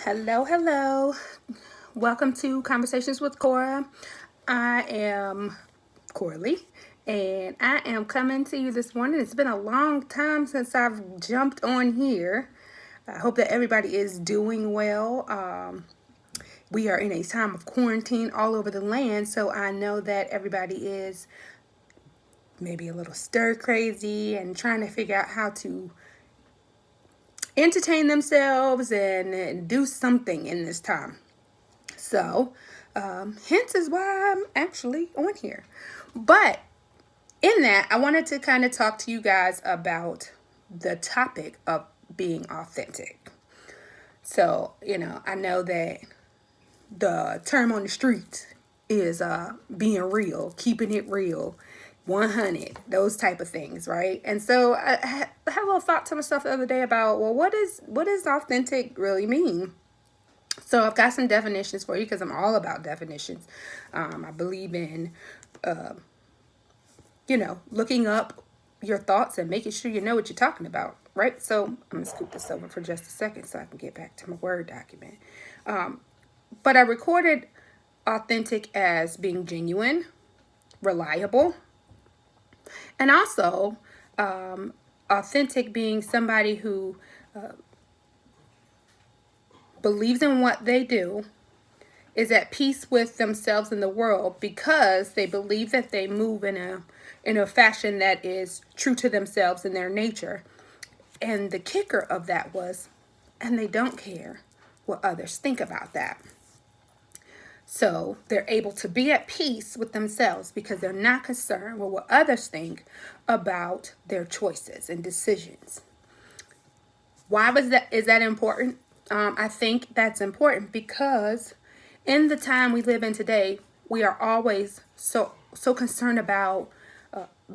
Hello, hello. Welcome to Conversations with Cora. I am Corley, and I am coming to you this morning. It's been a long time since I've jumped on here. I hope that everybody is doing well. We are in a time of quarantine all over the land, so I know that everybody is maybe a little stir crazy and trying to figure out how to entertain themselves and do something in this time. So, hence is why I'm actually on here. But in that, I wanted to kind of talk to you guys about the topic of being authentic. So, I know that the term on the streets is being real, keeping it real, 100, those type of things, right? And so I had a little thought to myself the other day about, well, what does authentic really mean? So I've got some definitions for you because I'm all about definitions. I believe in, looking up your thoughts and making sure you know what you're talking about, right? So I'm going to scoop this over for just a second so I can get back to my Word document. But I recorded authentic as being genuine, reliable, and also authentic being somebody who believes in what they do, is at peace with themselves and the world because they believe that they move in a fashion that is true to themselves and their nature. And the kicker of that was, and they don't care what others think about that. So they're able to be at peace with themselves because they're not concerned with what others think about their choices and decisions. Why is that important? I think that's important because in the time we live in today, we are always so concerned about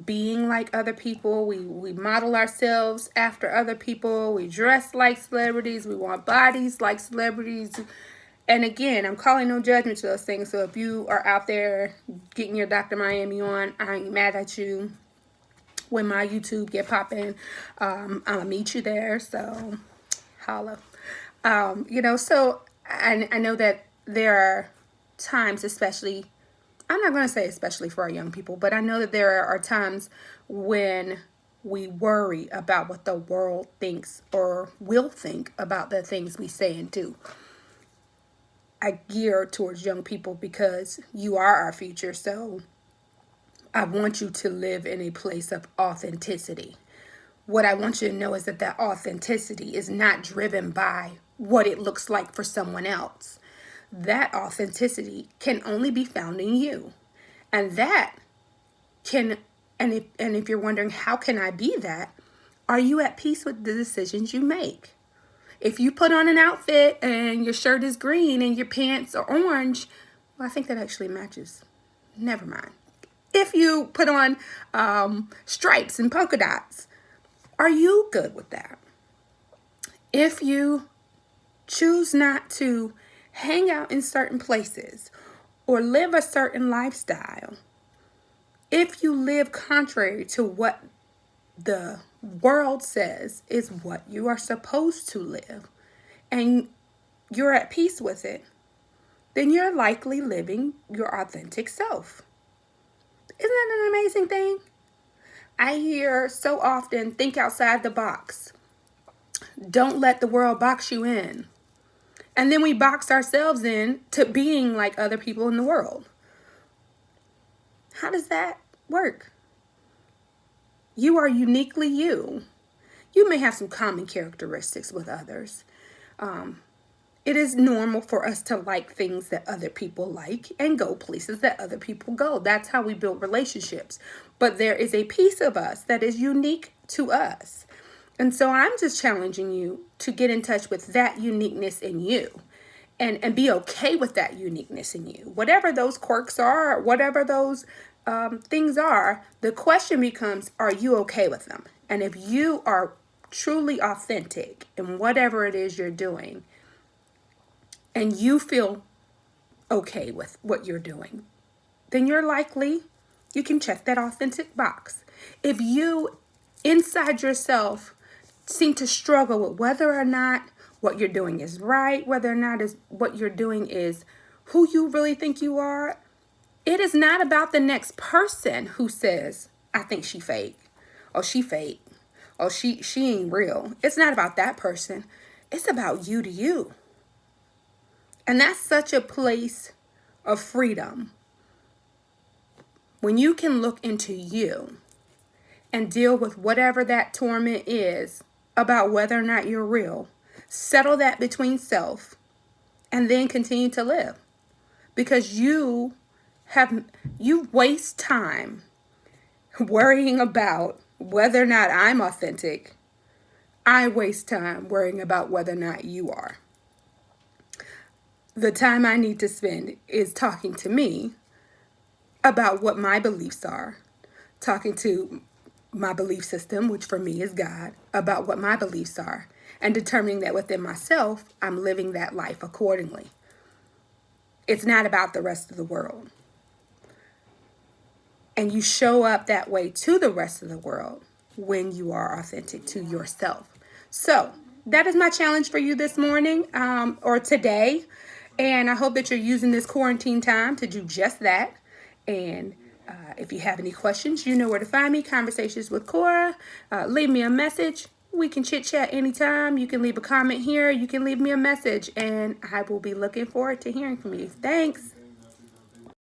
being like other people. We model ourselves after other people. We dress like celebrities. We want bodies like celebrities. And again, I'm calling no judgment to those things. So if you are out there getting your Dr. Miami on, I ain't mad at you. When my YouTube get popping, I'll meet you there. So holla. So I know that there are times, especially, I'm not going to say especially for our young people, but I know that there are times when we worry about what the world thinks or will think about the things we say and do. I gear towards young people because you are our future, so I want you to live in a place of authenticity. What I want you to know is that authenticity is not driven by what it looks like for someone else. That authenticity can only be found in you. And that can, and if you're wondering, how can I be that? Are you at peace with the decisions you make? If you put on an outfit and your shirt is green and your pants are orange, well, I think that actually matches. Never mind. If you put on stripes and polka dots, are you good with that? If you choose not to hang out in certain places or live a certain lifestyle, if you live contrary to what the world says is what you are supposed to live, and you're at peace with it, then you're likely living your authentic self. Isn't that an amazing thing? I hear so often, think outside the box. Don't let the world box you in. And then we box ourselves in to being like other people in the world. How does that work? You are uniquely you. You may have some common characteristics with others. It is normal for us to like things that other people like and go places that other people go. That's how we build relationships. But there is a piece of us that is unique to us. And so I'm just challenging you to get in touch with that uniqueness in you and be okay with that uniqueness in you. Whatever those quirks are, whatever those things are, the question becomes, are you okay with them? And if you are truly authentic in whatever it is you're doing, and you feel okay with what you're doing, then you can check that authentic box. If you, inside yourself, seem to struggle with whether or not what you're doing is right, whether or not is what you're doing is who you really think you are, it is not about the next person who says, I think she fake, or she fake, or she ain't real. It's not about that person. It's about you to you. And that's such a place of freedom. When you can look into you and deal with whatever that torment is about whether or not you're real, settle that between self, and then continue to live. Because you waste time worrying about whether or not I'm authentic. I waste time worrying about whether or not you are. The time I need to spend is talking to me about what my beliefs are, talking to my belief system, which for me is God, about what my beliefs are, and determining that within myself, I'm living that life accordingly. It's not about the rest of the world. And you show up that way to the rest of the world when you are authentic to yourself. So that is my challenge for you this morning or today. And I hope that you're using this quarantine time to do just that. And if you have any questions, you know where to find me. Conversations with Cora. Leave me a message. We can chit chat anytime. You can leave a comment here. You can leave me a message. And I will be looking forward to hearing from you. Thanks.